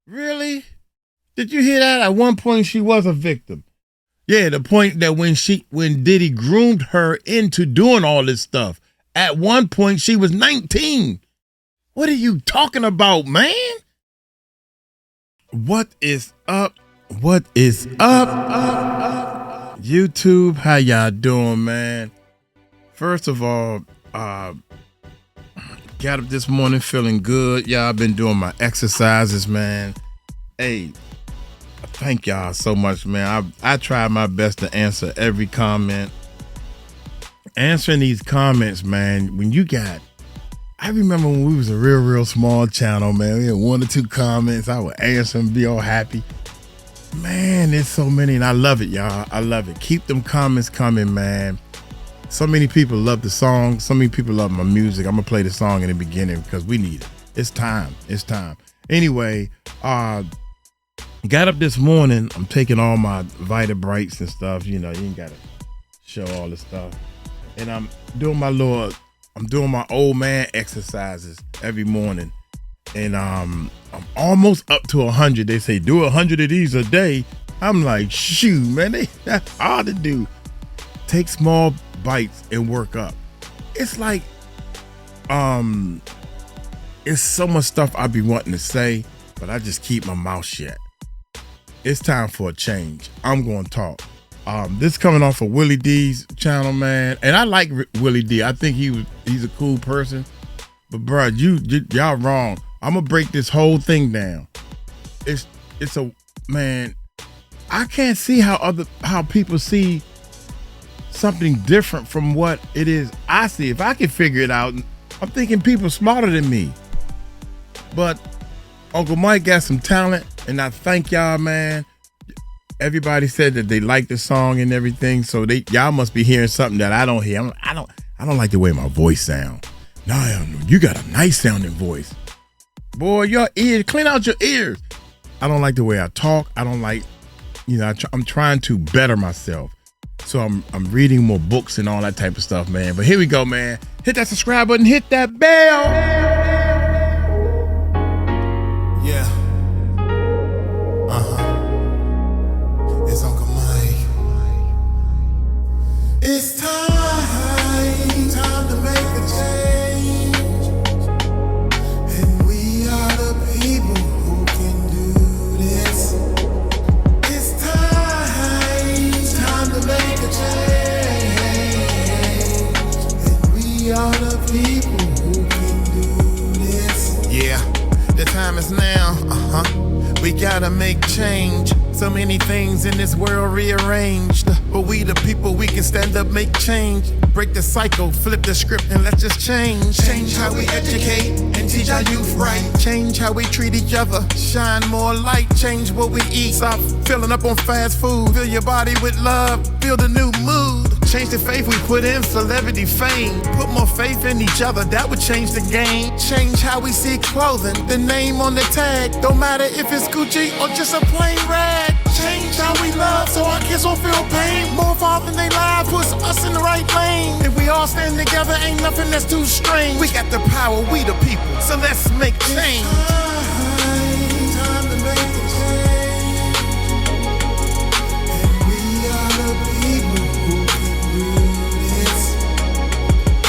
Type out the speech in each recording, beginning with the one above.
Really? Did you hear that? At one point, she was a victim. Yeah, the point that when Diddy groomed her into doing all this stuff, at one point she was 19. What are you talking about, man? What is up? What is up? YouTube, how y'all doing, man? First of all, got up this morning feeling good. Y'all been doing my exercises, man. Hey, thank y'all so much, man. I try my best to answer every comment. Answering these comments, man, I remember when we was a real small channel, man. We had 1 or 2 comments. I would answer and be all happy. Man, there's so many, and I love it, y'all. I love it. Keep them comments coming, man. So many people love the song. So many people love my music. I'm gonna play the song in the beginning because we need it. It's time. It's time. Anyway, got up this morning. I'm taking all my Vita Brights and stuff. You know, you ain't gotta show all the stuff. And I'm doing my old man exercises every morning. And I'm almost up to 100. They say do 100 of these a day. I'm like, shoot, man, that's hard to do. Take small bites and work up. It's like, it's so much stuff I be wanting to say, but I just keep my mouth shut. It's time for a change. I'm going to talk. This coming off of Willie D's channel, man, and I like Willie D. I think he's a cool person, but bro, y'all wrong. I'm gonna break this whole thing down. It's a man. I can't see how people see something different from what it is I see. If I can figure it out, I'm thinking people smarter than me. But Uncle Mike got some talent, and I thank y'all, man. Everybody said that they like the song and everything, so y'all must be hearing something that I don't hear. I don't like the way my voice sounds. No, you got a nice sounding voice. Boy, your ears, clean out your ears. I don't like the way I talk. I don't like, I'm trying to better myself. So I'm reading more books and all that type of stuff, man. But here we go, man. Hit that subscribe button, hit that bell. Yeah. It's Uncle Mike. It's time to make a change. And we are the people who can do this. It's time to make a change. And we are the people who can do this. Yeah, the time is now. We gotta make change. So many things in this world rearranged, but we the people, we can stand up, make change. Break the cycle, flip the script, and let's just change. Change how we educate and teach our youth right. Change how we treat each other, shine more light. Change what we eat, stop filling up on fast food. Fill your body with love, build a new mood. Change the faith we put in celebrity fame. Put more faith in each other, that would change the game. Change how we see clothing, the name on the tag. Don't matter if it's Gucci or just a plain rag. Change how we love so our kids won't feel pain. More involved in their lives puts us in the right lane. If we all stand together, ain't nothing that's too strange. We got the power, we the people, so let's make change. Time to make a change. And we are the people who can do this.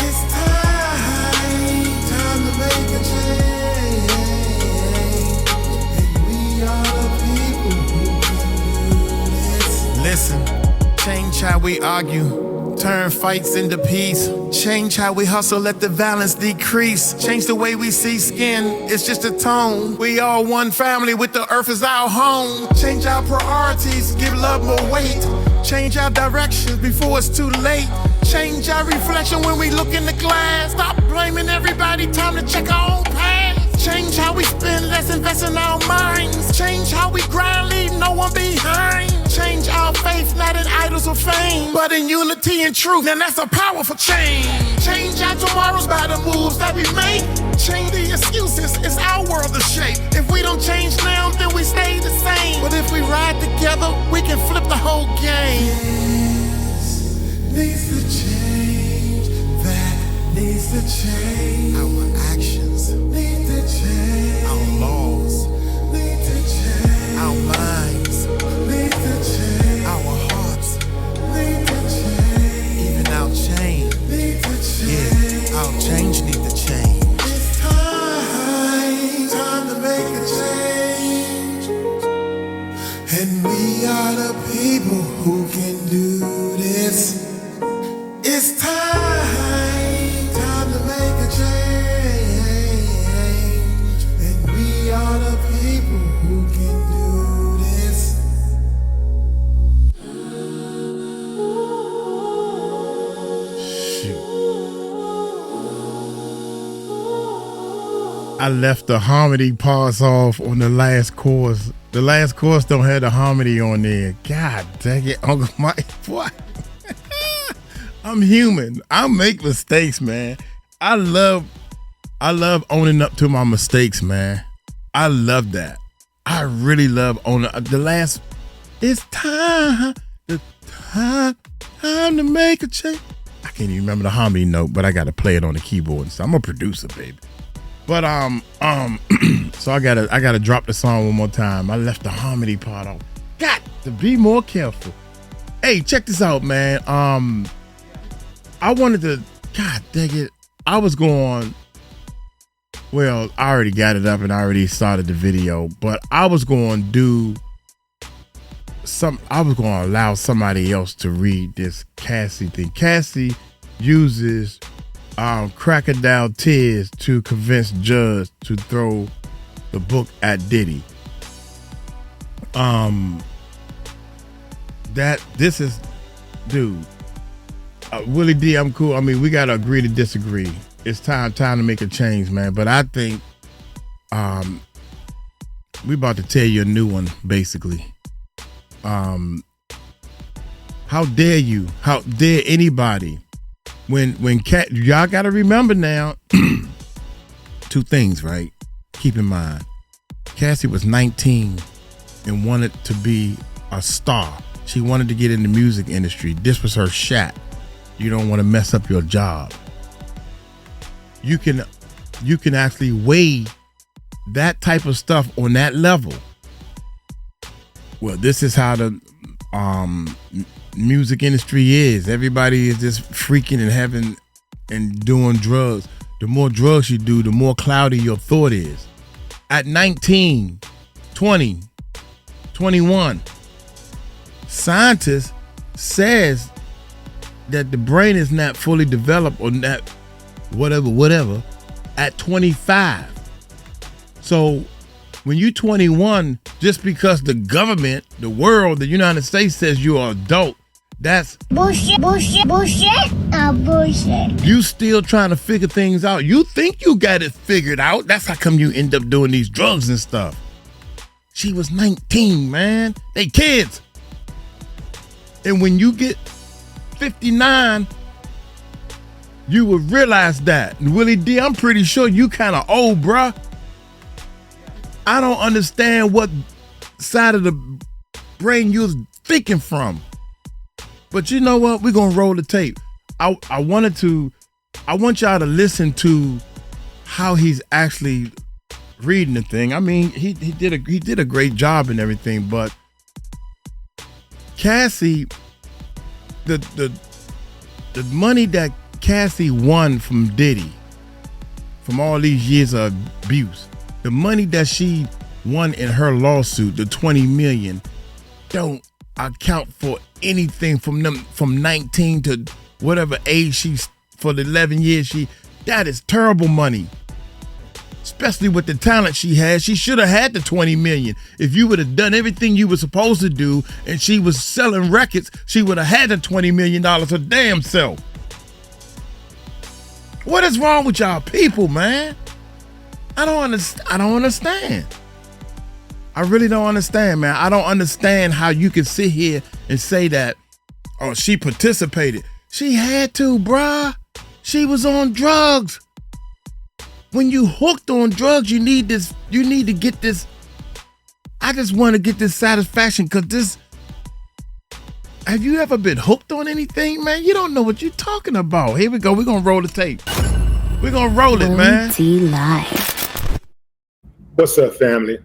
It's time to make a change. And we are the people who can do this. Listen, change how we argue, turn fights into peace. Change how we hustle, let the violence decrease. Change the way we see skin, it's just a tone. We all one family with the earth as our home. Change our priorities, give love more weight. Change our directions before it's too late. Change our reflection when we look in the glass. Stop blaming everybody, time to check our own past. Change how we spend, let's invest in our minds. Change how we grind, leave no one behind. Change our faith, not in idols or fame, but in unity and truth, and that's a powerful change. Change our tomorrows by the moves that we make. Change the excuses, it's our world to shape. If we don't change now, then we stay the same. But if we ride together, we can flip the whole game. This needs to change, that needs to change. Our actions need to change. Our laws need to change. And we are the people who can do this. It's time to make a change. And we are the people who can do this. Shoot. I left the harmony parts off on the last chorus. The last chorus don't have the harmony on there. God dang it, Uncle Mike. What? I'm human. I make mistakes, man. I love owning up to my mistakes, man. I love that. I really love owning the last. It's time to make a change. I can't even remember the harmony note, but I got to play it on the keyboard. So I'm a producer, baby. But so I gotta drop the song one more time. I left the harmony part off. Got to be more careful. Hey, check this out, man. I wanted to, God dang it. I was going, well, I already got it up and I already started the video, but I was going to do I was going to allow somebody else to read this Cassie thing. Cassie uses Crocodile tears to convince judge to throw the book at Diddy. This is, dude, Willie D, I'm cool. I mean, we got to agree to disagree. It's time to make a change, man. But I think we about to tell you a new one, basically. How dare you? How dare anybody? When y'all got to remember now, two things, right? Keep in mind, Cassie was 19 and wanted to be a star. She wanted to get in the music industry. This was her shot. You don't want to mess up your job. You can actually weigh that type of stuff on that level. Well, this is how the music industry is. Everybody is just freaking and having and doing drugs. The more drugs you do, the more cloudy your thought is. At 19, 20, 21, scientists says that the brain is not fully developed or not whatever at 25. So when you're 21, just because the government, the world, the United States says you're an adult, that's bullshit. You still trying to figure things out. You think you got it figured out. That's how come you end up doing these drugs and stuff. She was 19, man. They kids. And when you get 59, you will realize that. And Willie D, I'm pretty sure you kind of old, bruh. I don't understand what side of the brain you're thinking from. But you know what? We're going to roll the tape. I want y'all to listen to how he's actually reading the thing. I mean, he did a great job and everything, but Cassie, the money that Cassie won from Diddy, from all these years of abuse, the money that she won in her lawsuit, the $20 million, don't account for anything from 19 to whatever age she's, for the 11 years that is terrible money. Especially with the talent she has. She should have had the 20 million. If you would have done everything you were supposed to do and she was selling records, she would have had the $20 million her damn self. What is wrong with y'all people, man? I don't understand. I really don't understand, man. I don't understand how you can sit here and say that, oh, she participated. She had to, bruh. She was on drugs. When you hooked on drugs, you need to get this. I just want to get this satisfaction because this. Have you ever been hooked on anything, man? You don't know what you're talking about. Here we go. We're going to roll the tape. We're going to roll it, man. Live. What's up, family?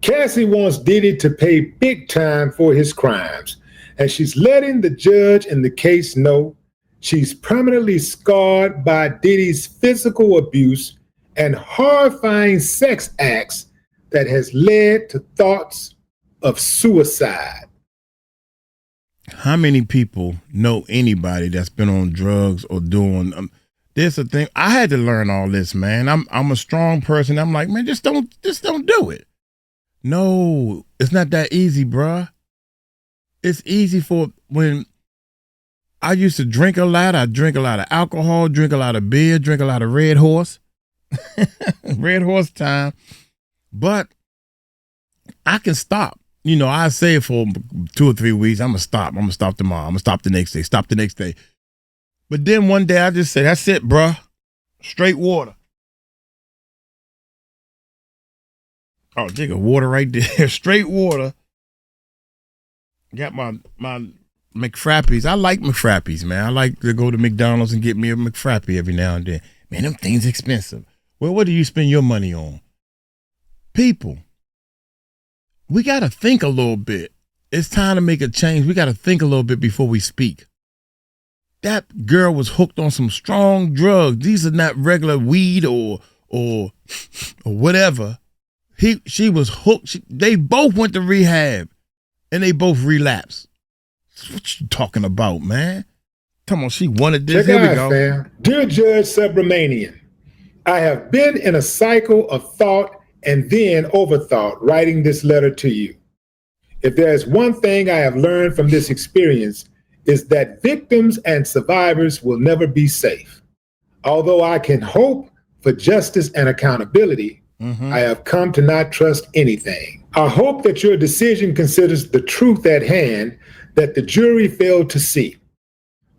Cassie wants Diddy to pay big time for his crimes, and she's letting the judge in the case know she's permanently scarred by Diddy's physical abuse and horrifying sex acts that has led to thoughts of suicide. How many people know anybody that's been on drugs or doing? There's a thing. I had to learn all this, man. I'm a strong person. I'm like, man, just don't do it. No, it's not that easy, bruh. It's easy for when I used to drink a lot. I drink a lot of alcohol, drink a lot of beer, drink a lot of Red Horse. Red Horse time. But I can stop. You know, I say it for 2 or 3 weeks. I'm going to stop. I'm going to stop tomorrow. I'm going to stop the next day. Stop the next day. But then one day I just say, that's it, bruh. Straight water. Oh, dig a water right there. Straight water. Got my McFrappies. I like McFrappies, man. I like to go to McDonald's and get me a McFrappy every now and then. Man, them things expensive. Well, what do you spend your money on? People, we got to think a little bit. It's time to make a change. We got to think a little bit before we speak. That girl was hooked on some strong drugs. These are not regular weed or whatever. She was hooked. They both went to rehab and they both relapsed. What you talking about, man? Come on, she wanted this. Check Here we out, go. fam. Dear Judge Subramanian, I have been in a cycle of thought and then overthought writing this letter to you. If there is one thing I have learned from this experience, is that victims and survivors will never be safe. Although I can hope for justice and accountability, I have come to not trust anything. I hope that your decision considers the truth at hand that the jury failed to see.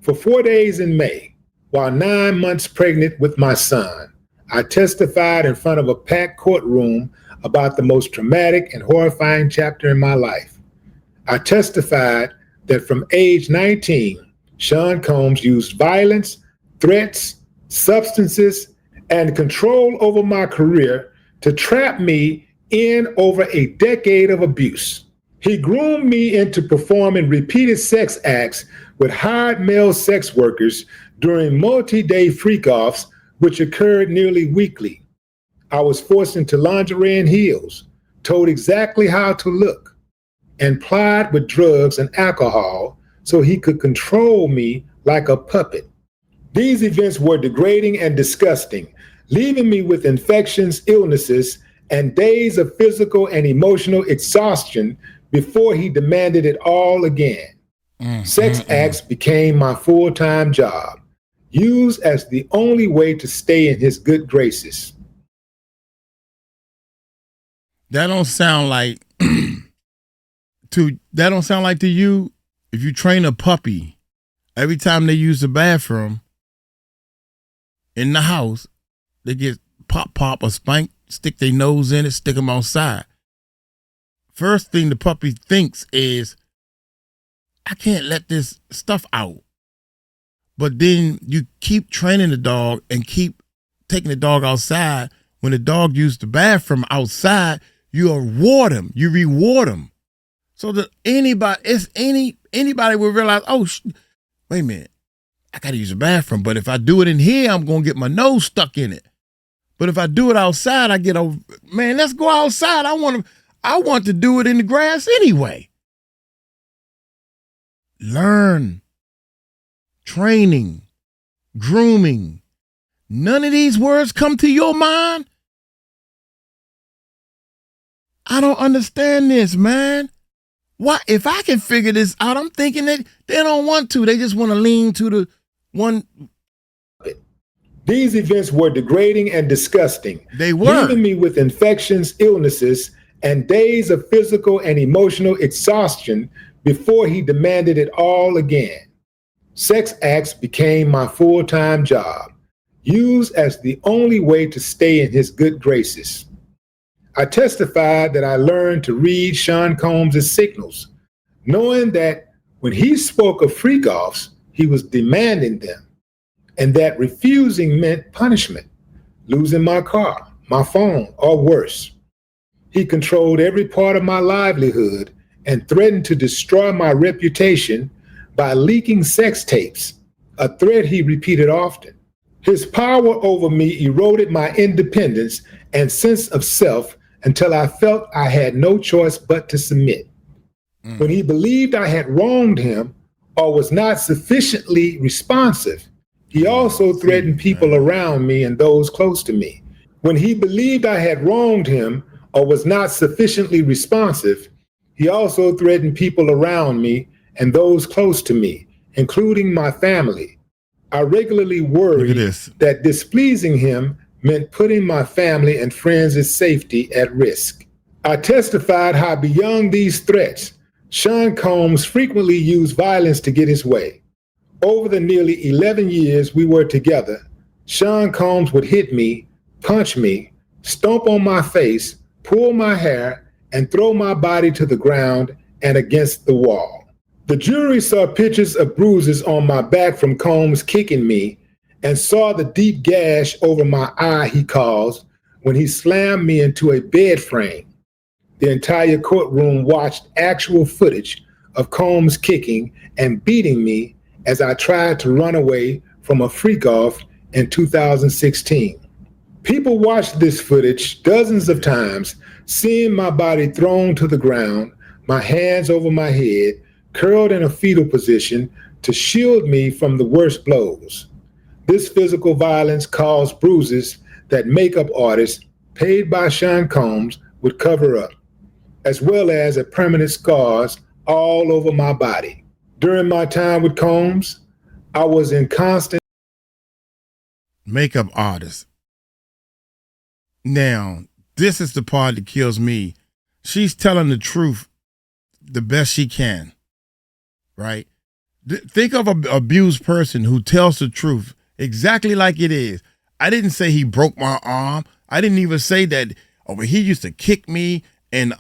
For 4 days in May, while 9 months pregnant with my son, I testified in front of a packed courtroom about the most traumatic and horrifying chapter in my life. I testified that from age 19, Sean Combs used violence, threats, substances, and control over my career to trap me in over a decade of abuse. He groomed me into performing repeated sex acts with hired male sex workers during multi-day freak-offs, which occurred nearly weekly. I was forced into lingerie and heels, told exactly how to look, and plied with drugs and alcohol so he could control me like a puppet. These events were degrading and disgusting, leaving me with infections, illnesses, and days of physical and emotional exhaustion before he demanded it all again. Sex acts became my full-time job, used as the only way to stay in his good graces. That don't sound like to you, if you train a puppy, every time they use the bathroom in the house, they get pop or spank, stick their nose in it, stick them outside. First thing the puppy thinks is, I can't let this stuff out. But then you keep training the dog and keep taking the dog outside. When the dog used the bathroom outside, you reward him. So that anybody will realize, wait a minute, I got to use the bathroom. But if I do it in here, I'm going to get my nose stuck in it. But if I do it outside, I get let's go outside. I want to do it in the grass anyway. Learn. Training. Grooming. None of these words come to your mind? I don't understand this, man. Why? If I can figure this out, I'm thinking that they don't want to. They just want to lean to the one. These events were degrading and disgusting. They were. Leaving me with infections, illnesses, and days of physical and emotional exhaustion before he demanded it all again. Sex acts became my full-time job, used as the only way to stay in his good graces. I testified that I learned to read Sean Combs' signals, knowing that when he spoke of freak-offs, he was demanding them, and that refusing meant punishment, losing my car, my phone, or worse. He controlled every part of my livelihood and threatened to destroy my reputation by leaking sex tapes, a threat he repeated often. His power over me eroded my independence and sense of self until I felt I had no choice but to submit. When he believed I had wronged him or was not sufficiently responsive, he also threatened people around me and those close to me. When he believed I had wronged him or was not sufficiently responsive, he also threatened people around me and those close to me, including my family. I regularly worried that displeasing him meant putting my family and friends' safety at risk. I testified how beyond these threats, Sean Combs frequently used violence to get his way. Over the nearly 11 years we were together, Sean Combs would hit me, punch me, stomp on my face, pull my hair, and throw my body to the ground and against the wall. The jury saw pictures of bruises on my back from Combs kicking me and saw the deep gash over my eye he caused when he slammed me into a bed frame. The entire courtroom watched actual footage of Combs kicking and beating me as I tried to run away from a freak-off in 2016. People watched this footage dozens of times, seeing my body thrown to the ground, my hands over my head, curled in a fetal position to shield me from the worst blows. This physical violence caused bruises that makeup artists paid by Sean Combs would cover up, as well as permanent scars all over my body. During my time with Combs, I was in constant makeup artist. Now, this is the part that kills me. She's telling the truth the best she can, right? Think of an abused person who tells the truth exactly like it is. I didn't say he broke my arm. I didn't even say that, but he used to kick me and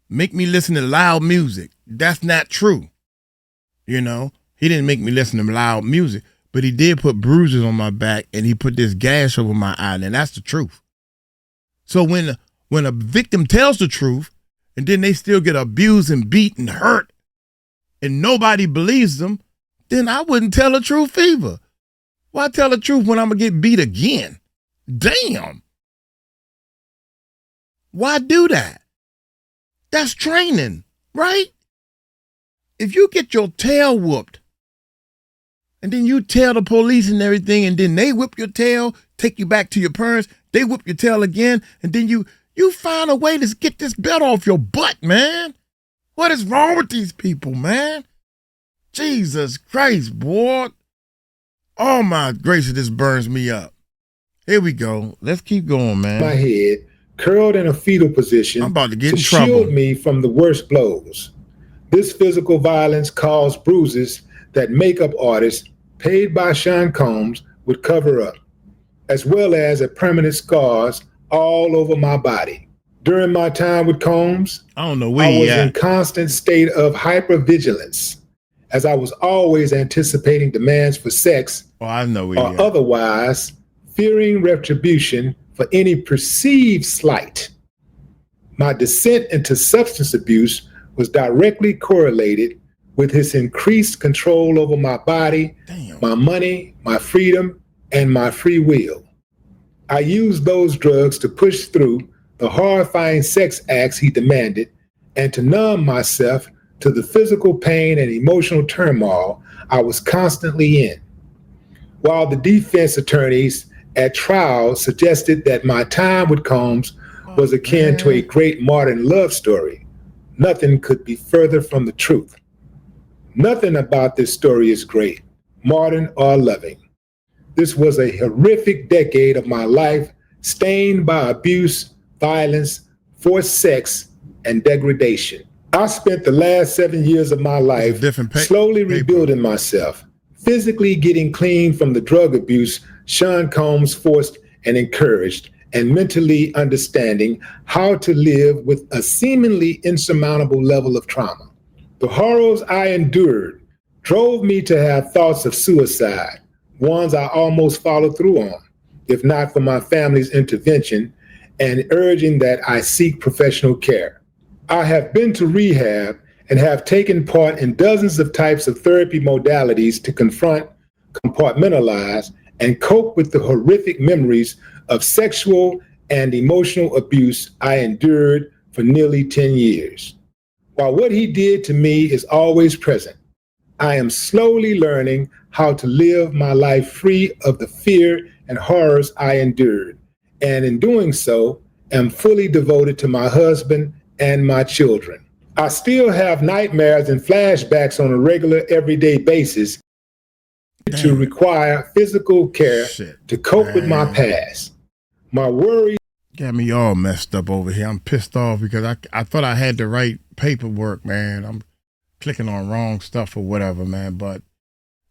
make me listen to loud music. That's not true. You know, he didn't make me listen to loud music, but he did put bruises on my back and he put this gash over my eye, and that's the truth. So when a victim tells the truth and then they still get abused and beat and hurt and nobody believes them, then I wouldn't tell the truth either. Why tell the truth when I'm going to get beat again? Damn. Why do that? That's training, right? If you get your tail whooped and then you tell the police and everything and then they whip your tail, take you back to your parents, they whip your tail again, and then you find a way to get this belt off your butt, man. What is wrong with these people, man? Jesus Christ, boy. Oh my gracious, this burns me up. Here we go. Let's keep going, man. My head curled in a fetal position I'm about to get in shield trouble. me from the worst blows. This physical violence caused bruises that makeup artists paid by Sean Combs would cover up, as well as permanent scars all over my body. During my time with Combs, I don't know where I was he at. in constant state of hypervigilance, as I was always anticipating demands for sex I know where or he at. otherwise fearing retribution for any perceived slight. My descent into substance abuse was directly correlated with his increased control over my body, my money, my freedom, and my free will. I used those drugs to push through the horrifying sex acts he demanded and to numb myself to the physical pain and emotional turmoil I was constantly in. While the defense attorneys at trial suggested that my time with Combs was akin to a great modern love story, nothing could be further from the truth. Nothing about this story is great, modern, or loving. This was a horrific decade of my life, stained by abuse, violence, forced sex, and degradation. I spent the last 7 years of my life slowly rebuilding myself, physically getting clean from the drug abuse Sean Combs forced and encouraged, and mentally understanding how to live with a seemingly insurmountable level of trauma. The horrors I endured drove me to have thoughts of suicide, ones I almost followed through on, if not for my family's intervention and urging that I seek professional care. I have been to rehab and have taken part in dozens of types of therapy modalities to confront, compartmentalize, and cope with the horrific memories of sexual and emotional abuse I endured for nearly 10 years. While what he did to me is always present, I am slowly learning how to live my life free of the fear and horrors I endured, and in doing so, am fully devoted to my husband and my children. I still have nightmares and flashbacks on a regular, everyday basis to require physical care to cope with my past. My worries got me all messed up over here. I'm pissed off because I thought I had the right paperwork, man. I'm clicking on wrong stuff or whatever, man. But,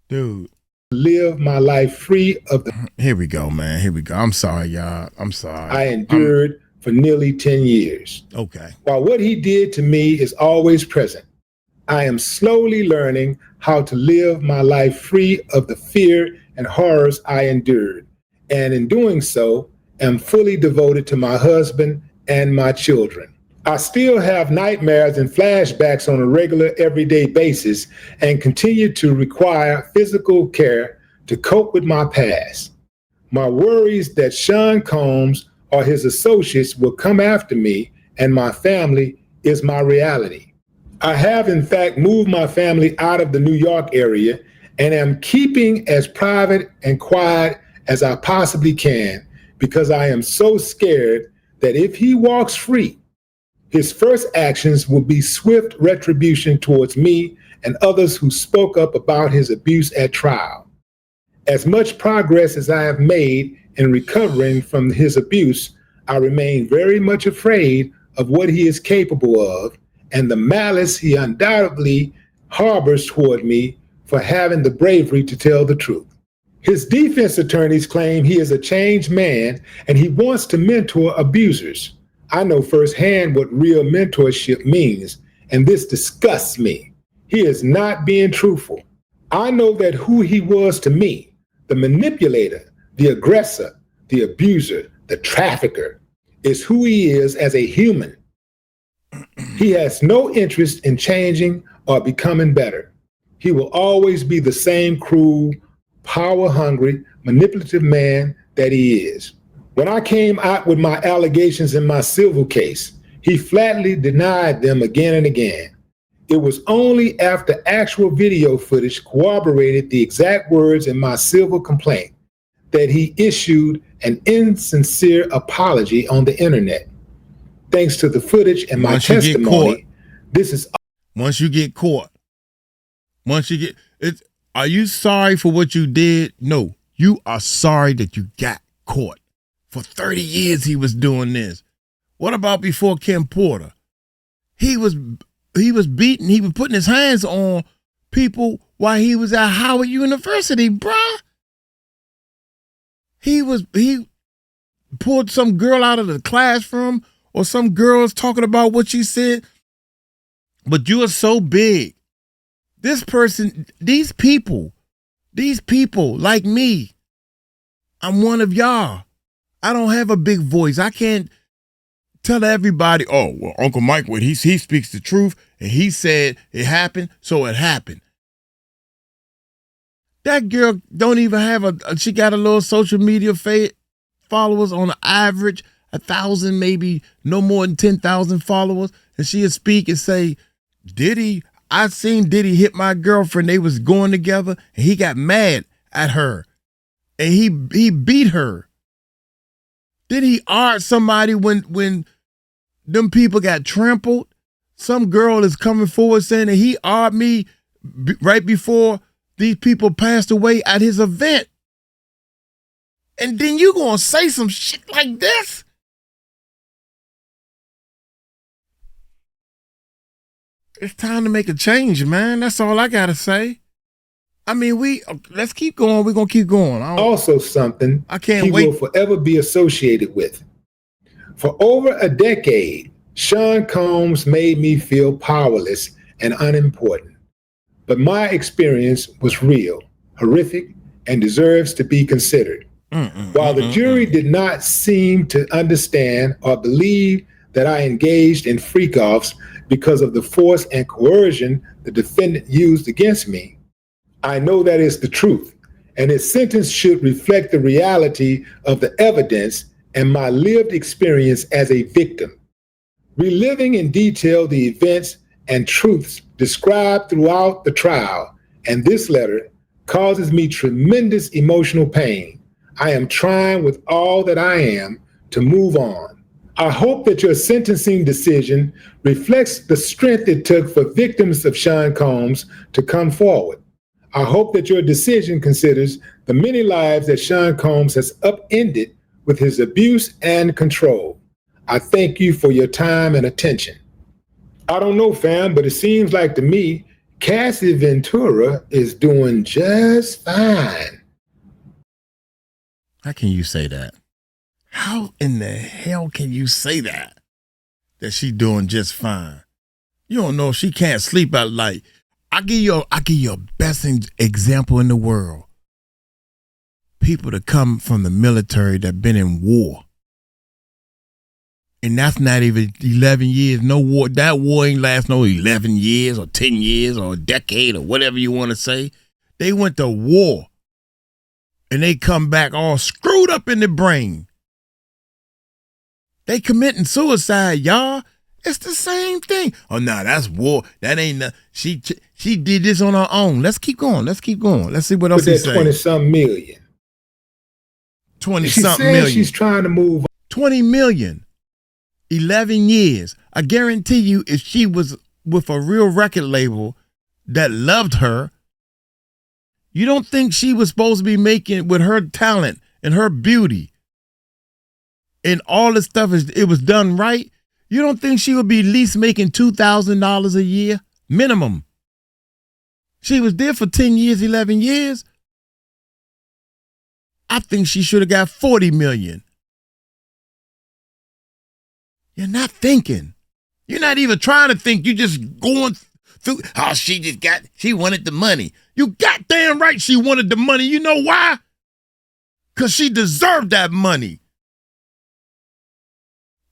dude. Live my life free of the... Here we go, man. Here we go. I'm sorry, y'all. I'm sorry. I endured for nearly 10 years. Okay. While what he did to me is always present, I am slowly learning how to live my life free of the fear and horrors I endured, and in doing so, am fully devoted to my husband and my children. I still have nightmares and flashbacks on a regular, everyday basis and continue to require physical care to cope with my past. My worries that Sean Combs or his associates will come after me and my family is my reality. I have, in fact, moved my family out of the New York area and am keeping as private and quiet as I possibly can because I am so scared that if he walks free, his first actions will be swift retribution towards me and others who spoke up about his abuse at trial. As much progress as I have made in recovering from his abuse, I remain very much afraid of what he is capable of and the malice he undoubtedly harbors toward me for having the bravery to tell the truth. His defense attorneys claim he is a changed man and he wants to mentor abusers. I know firsthand what real mentorship means, and this disgusts me. He is not being truthful. I know that who he was to me, the manipulator, the aggressor, the abuser, the trafficker, is who he is as a human. He has no interest in changing or becoming better. He will always be the same cruel, power-hungry, manipulative man that he is. When I came out with my allegations in my civil case, he flatly denied them again and again. It was only after actual video footage corroborated the exact words in my civil complaint that he issued an insincere apology on the internet. Thanks to the footage and my testimony, this is... Once you get caught, are you sorry for what you did? No, you are sorry that you got caught. For 30 years he was doing this. What about before Kim Porter? He was beating, he was putting his hands on people while he was at Howard University, bruh. He pulled some girl out of the classroom or some girls talking about what she said. But you are so big. This person, these people like me, I'm one of y'all. I don't have a big voice. I can't tell everybody, oh, well, Uncle Mike, he speaks the truth, and he said it happened, so it happened. That girl don't even have she got a little social media followers on an average, 1,000, maybe no more than 10,000 followers, and she'll speak and say, Diddy, I seen Diddy hit my girlfriend. They was going together, and he got mad at her, and he beat her. Did he art somebody when them people got trampled? Some girl is coming forward saying that he armed me right before these people passed away at his event. And then you gonna say some shit like this? It's time to make a change, man. That's all I gotta say. I mean, let's keep going. We're gonna keep going. Also something I can't he wait. will forever be associated with. For over a decade, Sean Combs made me feel powerless and unimportant. But my experience was real, horrific, and deserves to be considered. While the jury did not seem to understand or believe that I engaged in freak-offs because of the force and coercion the defendant used against me, I know that is the truth, and his sentence should reflect the reality of the evidence and my lived experience as a victim, reliving in detail the events and truths described throughout the trial. And this letter causes me tremendous emotional pain. I am trying with all that I am to move on. I hope that your sentencing decision reflects the strength it took for victims of Sean Combs to come forward. I hope that your decision considers the many lives that Sean Combs has upended with his abuse and control. I thank you for your time and attention. I don't know, fam, but it seems like to me, Cassie Ventura is doing just fine. How can you say that? How in the hell can you say that? That she doing just fine. You don't know if she can't sleep at night. I give you a best example in the world. People that come from the military that been in war. And that's not even 11 years. No war. That war ain't last no 11 years or 10 years or a decade or whatever you want to say. They went to war. And they come back all screwed up in the brain. They committing suicide, y'all. It's the same thing. Oh, no, that's war. That ain't she did this on her own. Let's keep going. Let's see what else he's saying. 20-something million. 20-something million. She's trying to move on. 20 million. 11 years. I guarantee you, if she was with a real record label that loved her, you don't think she was supposed to be making, with her talent and her beauty and all this stuff, it was done right? You don't think she would be at least making $2,000 a year? Minimum. She was there for 10 years, 11 years. I think she should have got 40 million. You're not thinking. You're not even trying to think. You're just going through. Oh, she wanted the money. You goddamn right she wanted the money. You know why? Because she deserved that money.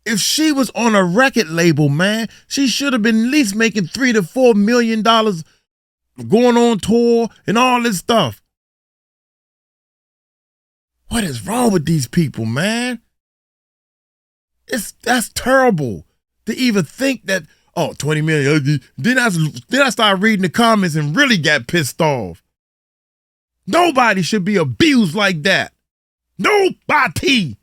If she was on a record label, man, she should have been at least making $3 to $4 million going on tour and all this stuff. What is wrong with these people, man? That's terrible to even think that, 20 million. Then I started reading the comments and really got pissed off. Nobody should be abused like that. Nobody.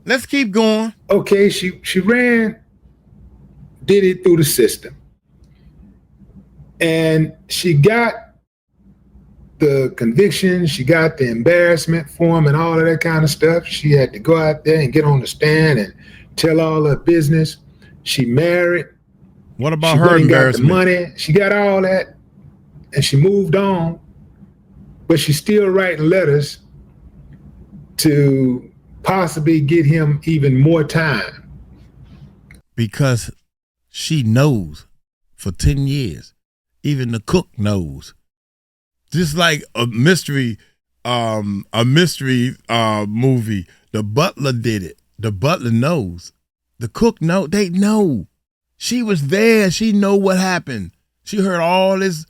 Let's keep going. Okay, she ran Diddy through the system. And she got the conviction, she got the embarrassment for him and all of that kind of stuff. She had to go out there and get on the stand and tell all her business. She married. What about her embarrassment? Got the money. She got all that and she moved on. But she's still writing letters to possibly get him even more time. Because she knows for 10 years. Even the cook knows. Just like a mystery movie. The butler did it. The butler knows. The cook know. They know. She was there. She know what happened. She heard all this.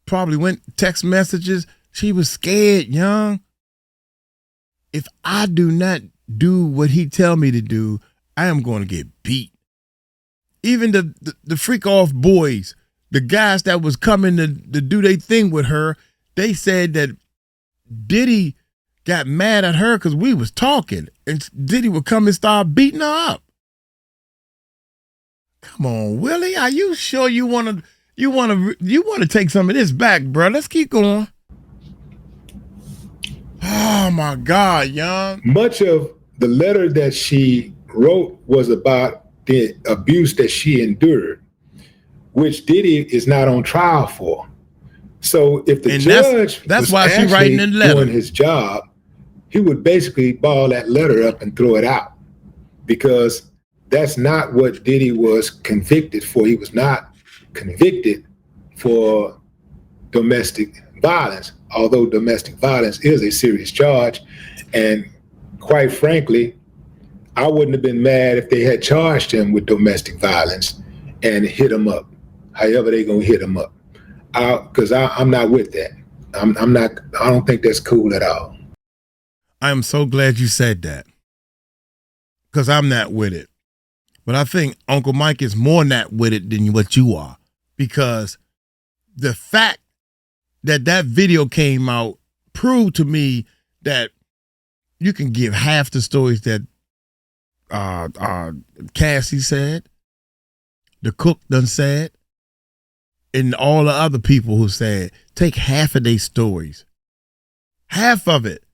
Probably went text messages. She was scared, young. If I do not do what he tell me to do, I am going to get beat. Even the freak off boys, the guys that was coming to do their thing with her, they said that Diddy got mad at her because we was talking, and Diddy would come and start beating her up. Come on, Willie, are you sure you want to take some of this back, bro? Let's keep going. Oh my God, young. Much of the letter that she wrote was about the abuse that she endured, which Diddy is not on trial for. So if the judge that's was why she writing the letter, doing his job, he would basically ball that letter up and throw it out, because that's not what Diddy was convicted for. He was not convicted for domestic violence, although domestic violence is a serious charge. And quite frankly, I wouldn't have been mad if they had charged him with domestic violence and hit him up, however they gonna hit him up. Because I'm not with that. I don't think that's cool at all. I am so glad you said that, because I'm not with it. But I think Uncle Mike is more not with it than what you are, because the fact that that video came out proved to me that you can give half the stories that Cassie said, the cook done said, and all the other people who said, take half of their stories. Half of it.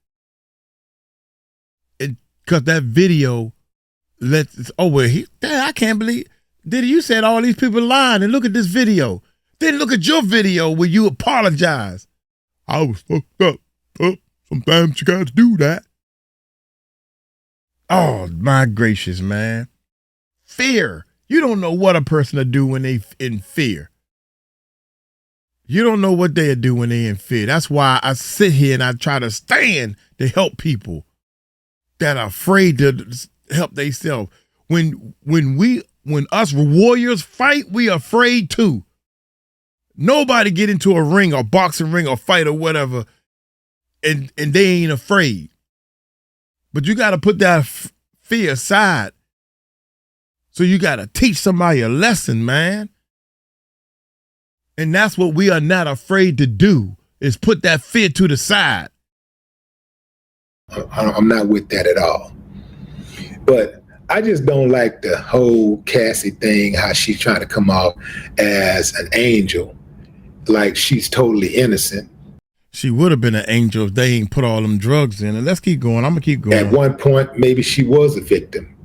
Because that video I can't believe, Diddy, you said all these people lying, and look at this video. Then look at your video where you apologize. I was fucked up. Sometimes you got to do that. Oh, my gracious, man. Fear. You don't know what a person will do when they in fear. You don't know what they'll do when they in fear. That's why I sit here and I try to stand to help people that are afraid to help themselves. When us warriors fight, we are afraid too. Nobody get into a ring or boxing ring or fight or whatever and they ain't afraid. But you got to put that fear aside. So you got to teach somebody a lesson, man. And that's what we are not afraid to do, is put that fear to the side. I'm not with that at all. But I just don't like the whole Cassie thing, how she's trying to come off as an angel, like she's totally innocent. She would have been an angel if they ain't put all them drugs in. And let's keep going. I'm going to keep going. At one point, maybe she was a victim.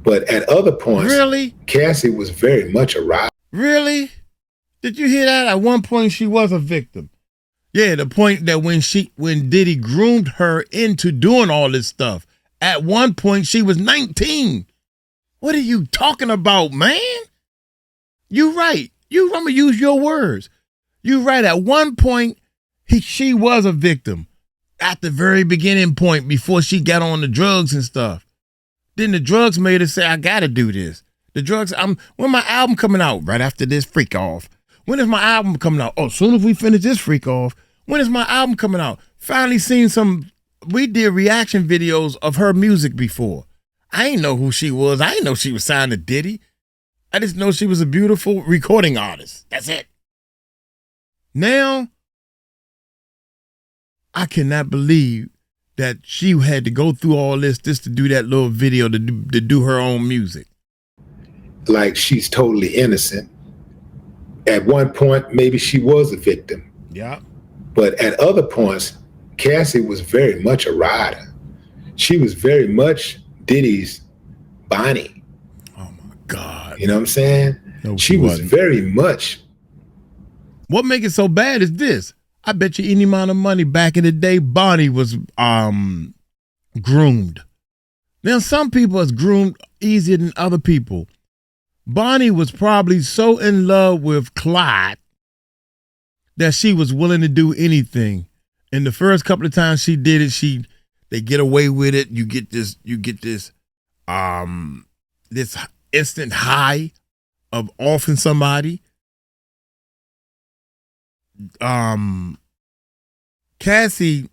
But at other points, really, Cassie was very much a riot. Really? Did you hear that? At one point, she was a victim. Yeah, the point that when Diddy groomed her into doing all this stuff, at one point she was 19. What are you talking about, man? You right. I'm gonna use your words. You right. At one point, she was a victim. At the very beginning point, before she got on the drugs and stuff. Then the drugs made her say, I gotta do this. The drugs, when my album coming out? Right after this freak off. When is my album coming out? Oh, soon as we finish this freak off. When is my album coming out? Finally seen we did reaction videos of her music before. I ain't know who she was. I ain't know she was signed to Diddy. I just know she was a beautiful recording artist. That's it. Now, I cannot believe that she had to go through all this just to do that little video to do her own music. Like she's totally innocent. At one point, maybe she was a victim. Yeah. But at other points, Cassie was very much a rider. She was very much Diddy's Bonnie. Oh my God. You know what I'm saying? No, she was very much. What makes it so bad is this. I bet you any amount of money back in the day, Bonnie was groomed. Now, some people is groomed easier than other people. Bonnie was probably so in love with Clyde that she was willing to do anything. And the first couple of times she did it, they get away with it. You get this instant high of offing somebody. Cassie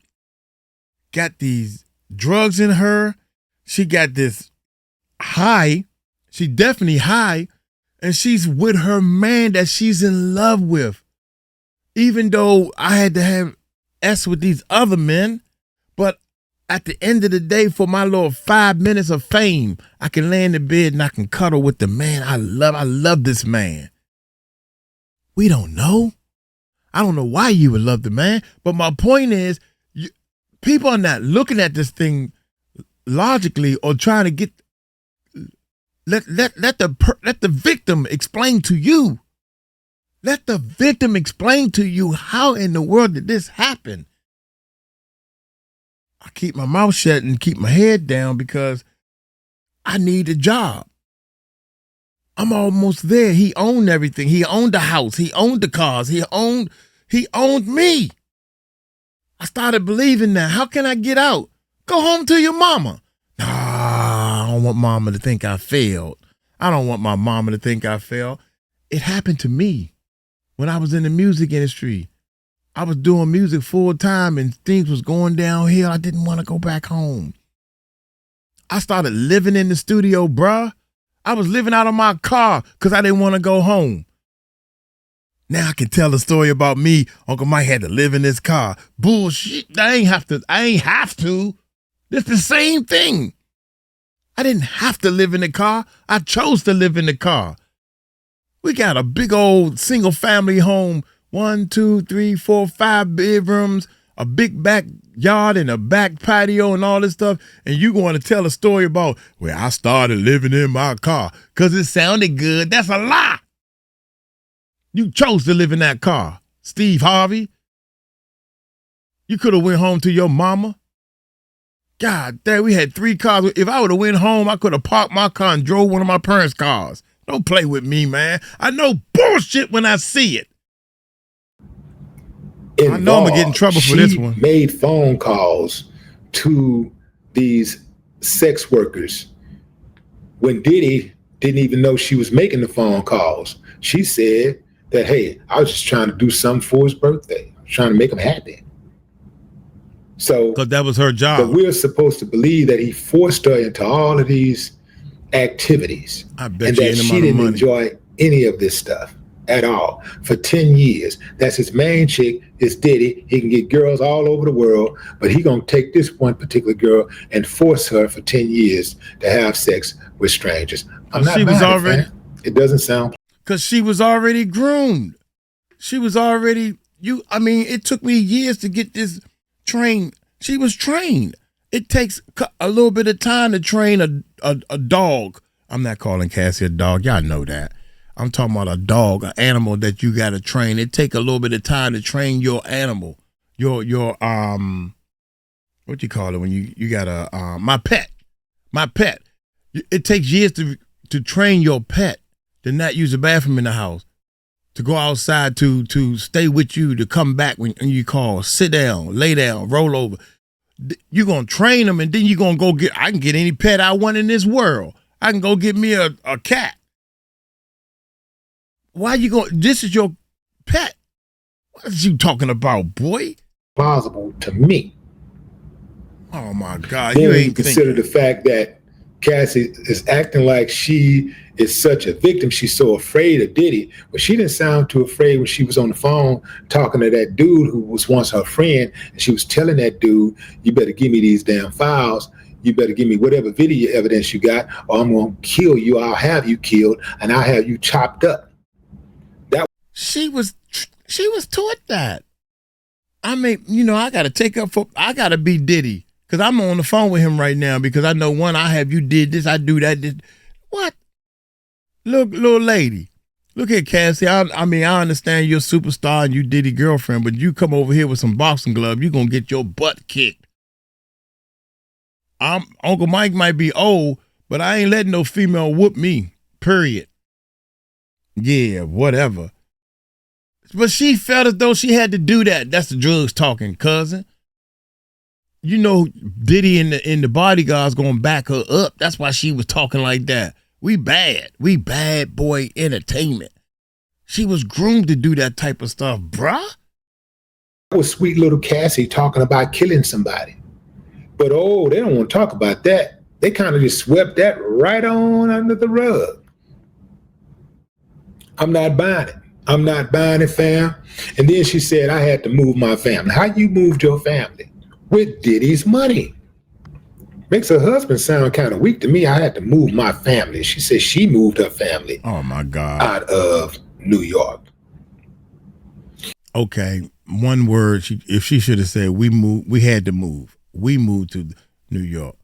got these drugs in her. She got this high. She definitely high. And she's with her man that she's in love with. Even though I had to have S with these other men. But at the end of the day, for my little 5 minutes of fame, I can lay in the bed and I can cuddle with the man I love. I love this man. We don't know. I don't know why you would love the man, but my point is, people are not looking at this thing logically or trying to get. Let the victim explain to you. Let the victim explain to you how in the world did this happen. I keep my mouth shut and keep my head down because I need a job. I'm almost there. He owned everything. He owned the house. He owned the cars. He owned me. I started believing that. How can I get out? Go home to your mama. Nah, I don't want mama to think I failed. I don't want my mama to think I failed. It happened to me when I was in the music industry. I was doing music full time and things was going downhill. I didn't want to go back home. I started living in the studio, bruh. I was living out of my car because I didn't want to go home. Now I can tell a story about me. Uncle Mike had to live in this car. Bullshit. I ain't have to. It's the same thing. I didn't have to live in the car. I chose to live in the car. We got a big old single family home. 1, 2, 3, 4, 5 bedrooms, a big backyard and a back patio and all this stuff. And you going to tell a story about where I started living in my car because it sounded good. That's a lie. You chose to live in that car. Steve Harvey. You could have went home to your mama. God damn, we had 3 cars. If I would have went home, I could have parked my car and drove one of my parents' cars. Don't play with me, man. I know bullshit when I see it. Involved. I know I'm going to get in trouble for this one. She made phone calls to these sex workers when Diddy didn't even know she was making the phone calls. She said that, hey, I was just trying to do something for his birthday. I was trying to make him happy. So, because that was her job. But we're supposed to believe that he forced her into all of these activities. I bet and you that she didn't enjoy any of this stuff at all for 10 years. That's his main chick, is Diddy. He can get girls all over the world, but he gonna take this one particular girl and force her for 10 years to have sex with strangers. I'm not. She was already. It doesn't sound. Because she was already groomed. She was already. It took me years to get this trained. She was trained. It takes a little bit of time to train a dog. I'm not calling Cassie a dog. Y'all know that. I'm talking about a dog, an animal that you got to train. It take a little bit of time to train your animal. Your what you call it when you got my pet. It takes years to train your pet to not use the bathroom in the house, to go outside, to stay with you, to come back when you call, sit down, lay down, roll over. You're going to train them, and then you're going to I can get any pet I want in this world. I can go get me a cat. Why you going? This is your pet. What is you talking about, boy? Plausible to me. Oh my God! Then you consider the fact that Cassie is acting like she is such a victim. She's so afraid of Diddy, but she didn't sound too afraid when she was on the phone talking to that dude who was once her friend, and she was telling that dude, "You better give me these damn files. You better give me whatever video evidence you got, or I'm gonna kill you. I'll have you killed, and I'll have you chopped up." She was taught that. I gotta be Diddy, because I'm on the phone with him right now, because I know, one, I have you did this, I do that. What? Look, little lady. Look at Cassie. I understand you're a superstar and you Diddy girlfriend, but you come over here with some boxing gloves, you're gonna get your butt kicked. Uncle Mike might be old, but I ain't letting no female whoop me. Period. Yeah, whatever. But she felt as though she had to do that. That's the drugs talking, cousin. You know, Diddy and the bodyguards gonna back her up. That's why she was talking like that. We bad boy entertainment. She was groomed to do that type of stuff, bruh. That was sweet little Cassie talking about killing somebody. But they don't want to talk about that. They kind of just swept that right on under the rug. I'm not buying it. I'm not buying it, fam. And then she said, I had to move my family. How you moved your family? With Diddy's money. Makes her husband sound kind of weak to me. I had to move my family. She said she moved her family. Oh my God. Out of New York. Okay, one word. If she should have said we had to move. We moved to New York.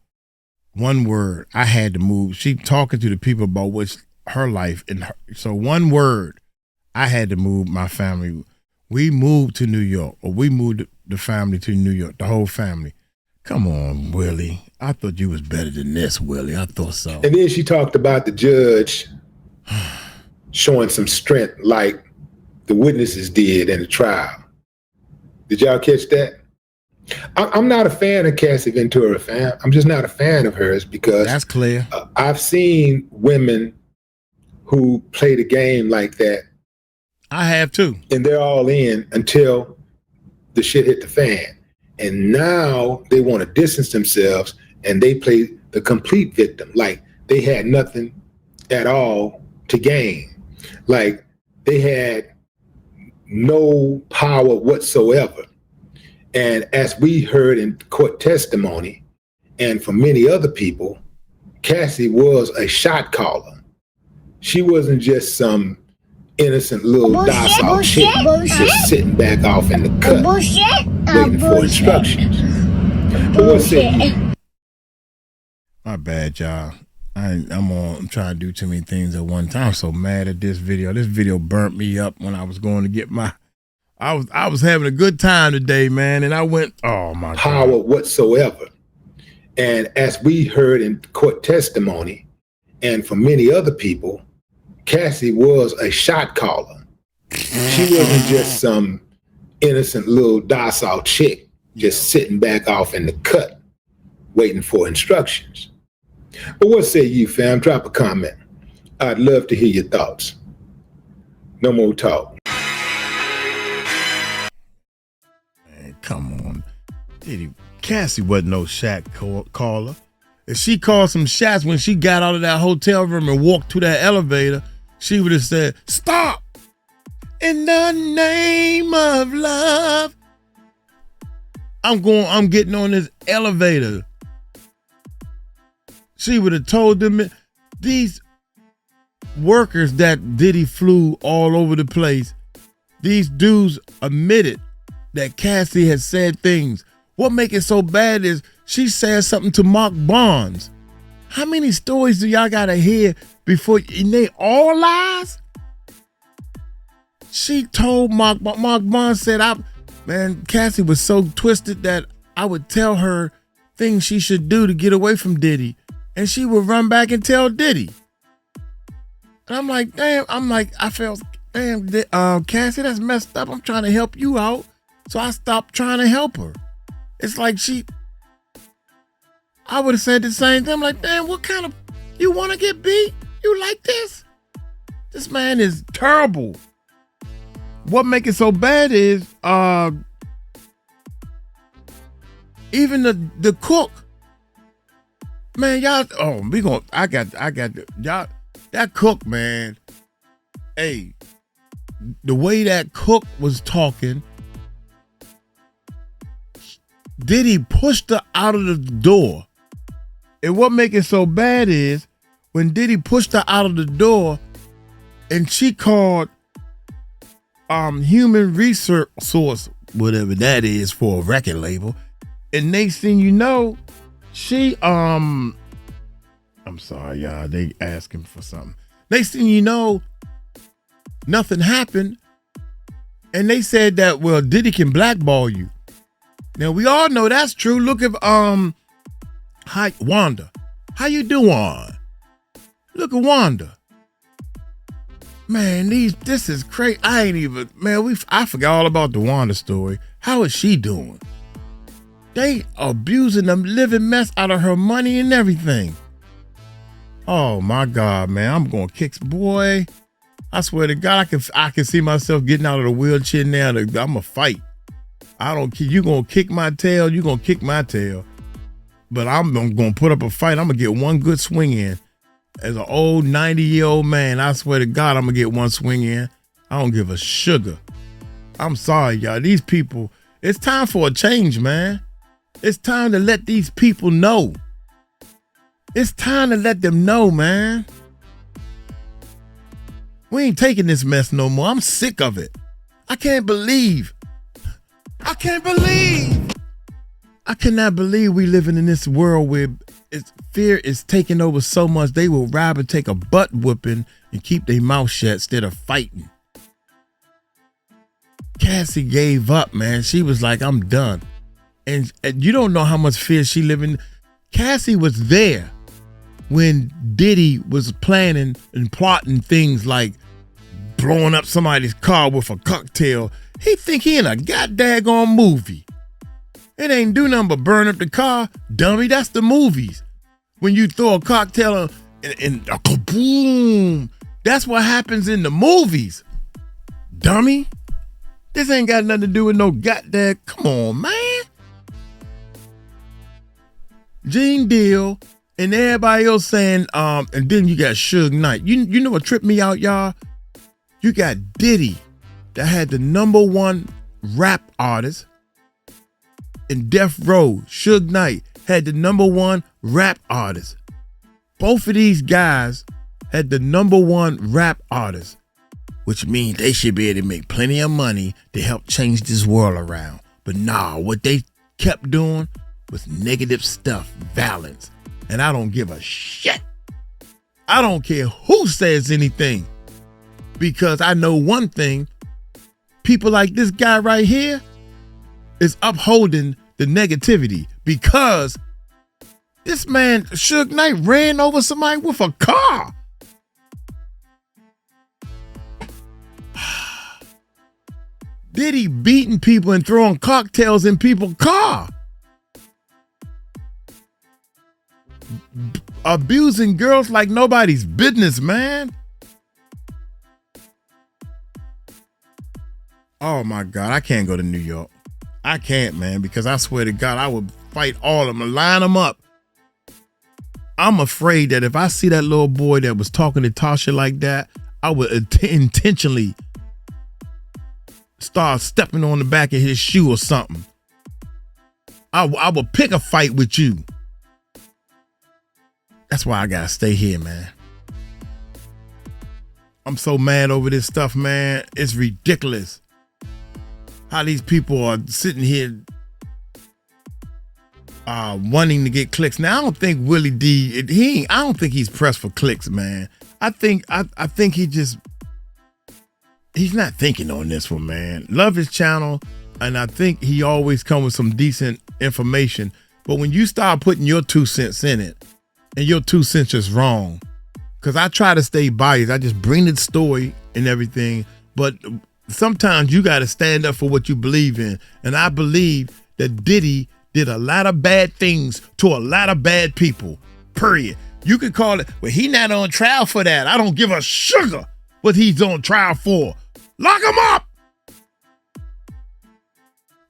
One word. I had to move. She talking to the people about what's her life so one word. I had to move my family. We moved to New York, or we moved the family to New York, the whole family. Come on, Willie. I thought you was better than this, Willie. I thought so. And then she talked about the judge showing some strength like the witnesses did in the trial. Did y'all catch that? I'm not a fan of Cassie Ventura, fam. I'm just not a fan of hers because that's clear. I've seen women who play the game like that. I have too. And they're all in until the shit hit the fan. And now they want to distance themselves and they play the complete victim. Like they had nothing at all to gain. Like they had no power whatsoever. And as we heard in court testimony, and for many other people, Cassie was a shot caller. She wasn't just some innocent little docile chick just sitting back off in the cut, waiting for instructions. But what say you? My bad, y'all. I'm trying to do too many things at one time. I'm so mad at this video. This video burnt me up when I was going to get my. I was having a good time today, man, and I went. Oh my God. Power whatsoever. And as we heard in court testimony, and for many other people, Cassie was a shot caller. She wasn't just some innocent little docile chick just sitting back off in the cut, waiting for instructions. But what say you, fam? Drop a comment. I'd love to hear your thoughts. No more talk. Man, come on. Diddy, Cassie wasn't no shot caller. If she called some shots when she got out of that hotel room and walked to that elevator, she would have said, "Stop! In the name of love, I'm getting on this elevator." She would have told them, these workers that Diddy flew all over the place, these dudes admitted that Cassie had said things. What make it so bad is she said something to Mark Barnes. How many stories do y'all gotta hear before, and they all lies? She told Mark Barnes said, Cassie was so twisted that I would tell her things she should do to get away from Diddy. And she would run back and tell Diddy. And I'm like, damn, I felt, damn, Cassie, that's messed up. I'm trying to help you out. So I stopped trying to help her. It's like I would have said the same thing. I'm like, damn, what kind of, you want to get beat? You like this? This man is terrible. What make it so bad is, even the cook, man, y'all, y'all, that cook, man, hey, the way that cook was talking, Diddy pushed her out of the door. And what make it so bad is when Diddy pushed her out of the door and she called human resource, whatever that is for a record label, and next thing you know, she I'm sorry, y'all, they asking for something. Next thing you know, nothing happened, and they said that, well, Diddy can blackball you. Now we all know that's true. Look at hi Wanda. How you doing? Look at Wanda. Man, this is crazy. I forgot all about the Wanda story. How is she doing? They abusing the living mess out of her money and everything. Oh my God, man. I'm gonna kick, boy. I swear to God, I can see myself getting out of the wheelchair now. I'm gonna fight. I don't care. You gonna kick my tail, you gonna kick my tail. But I'm gonna put up a fight. I'm gonna get one good swing in. As an old 90-year-old man, I swear to God, I'm gonna get one swing in. I don't give a sugar. I'm sorry, y'all. These people, it's time for a change, man. It's time to let these people know. It's time to let them know, man. We ain't taking this mess no more. I'm sick of it. I cannot believe I cannot believe we living in this world where fear is taking over so much they will rather take a butt whooping and keep their mouth shut instead of fighting. Cassie gave up, man. She was like, I'm done. And you don't know how much fear she living. Cassie was there when Diddy was planning and plotting things like blowing up somebody's car with a cocktail. He think he in a goddamn movie. It ain't do nothing but burn up the car. Dummy, that's the movies. When you throw a cocktail and a kaboom. That's what happens in the movies. Dummy. This ain't got nothing to do with no goddamn. Come on, man. Gene Deal and everybody else saying, and then you got Suge Knight. You know what tripped me out, y'all? You got Diddy that had the #1 rap artist, and Death Row, Suge Knight, had the #1 rap artist. Both of these guys had the #1 rap artist, which means they should be able to make plenty of money to help change this world around. But nah, what they kept doing was negative stuff, violence. And I don't give a shit. I don't care who says anything. Because I know one thing, people like this guy right here is upholding the negativity, because this man, Suge Knight, ran over somebody with a car. Diddy beating people and throwing cocktails in people's car. Abusing girls like nobody's business, man. Oh my God, I can't go to New York. I can't, man, because I swear to God, I would fight all of them and line them up. I'm afraid that if I see that little boy that was talking to Tasha like that, I would intentionally start stepping on the back of his shoe or something. I would pick a fight with you. That's why I gotta stay here, man. I'm so mad over this stuff, man. It's ridiculous how these people are sitting here wanting to get clicks. Now, I don't think Willie D, I don't think he's pressed for clicks, man. I think he's not thinking on this one, man. Love his channel, and I think he always comes with some decent information. But when you start putting your 2 cents in it, and your 2 cents is wrong, because I try to stay biased. I just bring the story and everything, but sometimes you got to stand up for what you believe in. And I believe that Diddy did a lot of bad things to a lot of bad people, period. You could call it, well, he not on trial for that. I don't give a sugar what he's on trial for. Lock him up.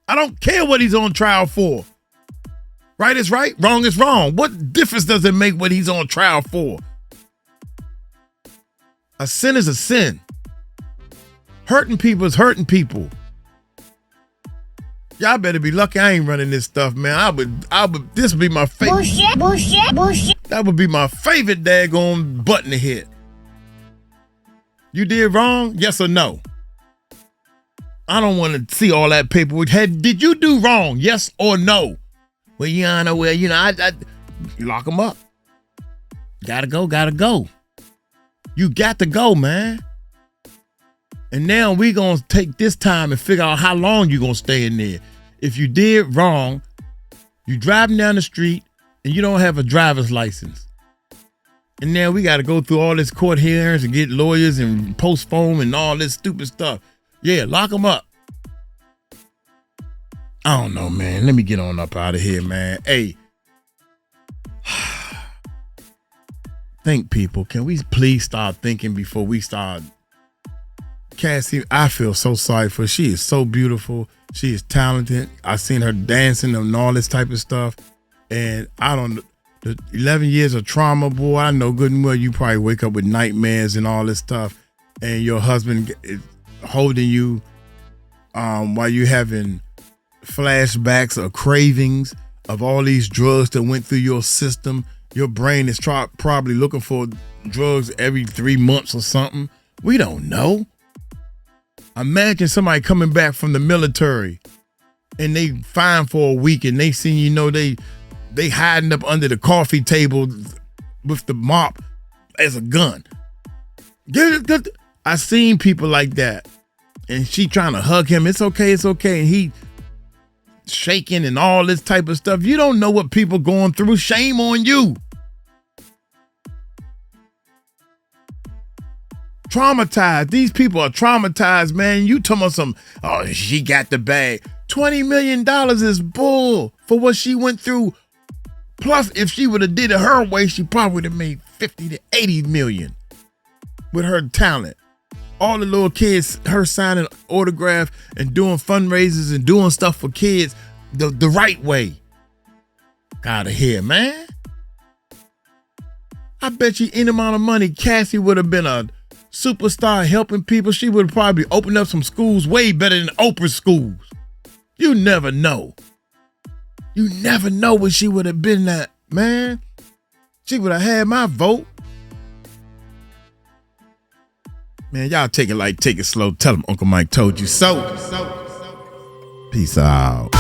I don't care what he's on trial for. Right is right, wrong is wrong. What difference does it make what he's on trial for? A sin is a sin. Hurting people is hurting people. Y'all better be lucky I ain't running this stuff, man. This would be my favorite. Bullshit. That would be my favorite daggone button to hit. You did wrong? Yes or no? I don't want to see all that paperwork. Did you do wrong? Yes or no? Well, I lock them up. Gotta go. You got to go, man. And now we gonna take this time and figure out how long you gonna stay in there. If you did wrong, you driving down the street and you don't have a driver's license. And now we gotta go through all this court hearings and get lawyers and postpone and all this stupid stuff. Yeah, lock them up. I don't know, man. Let me get on up out of here, man. Hey. Think, people. Can we please start thinking before we start? Cassie, I feel so sorry for her. She is so beautiful. She is talented. I've seen her dancing and all this type of stuff. And I don't, the 11 years of trauma, boy, I know good and well you probably wake up with nightmares and all this stuff. And your husband is holding you while you having flashbacks or cravings of all these drugs that went through your system. Your brain is probably looking for drugs every 3 months or something. We don't know. Imagine somebody coming back from the military and they fine for a week and they see, they hiding up under the coffee table with the mop as a gun. I seen people like that, and she trying to hug him. It's okay. And he shaking and all this type of stuff. You don't know what people going through. Shame on you. Traumatized. These people are traumatized, man. You talking about she got the bag. $20 million is bull for what she went through. Plus, if she would have did it her way, she probably would have made 50 to 80 million with her talent. all the little kids, her signing autograph and doing fundraisers and doing stuff for kids the right way. Out of here, man. I bet you any amount of money Cassie would have been a superstar helping people. She would have probably opened up some schools way better than Oprah schools. You never know. You never know what she would have been at, man. She would have had my vote. Man, y'all take it light, take it slow. Tell them Uncle Mike told you so. Peace out.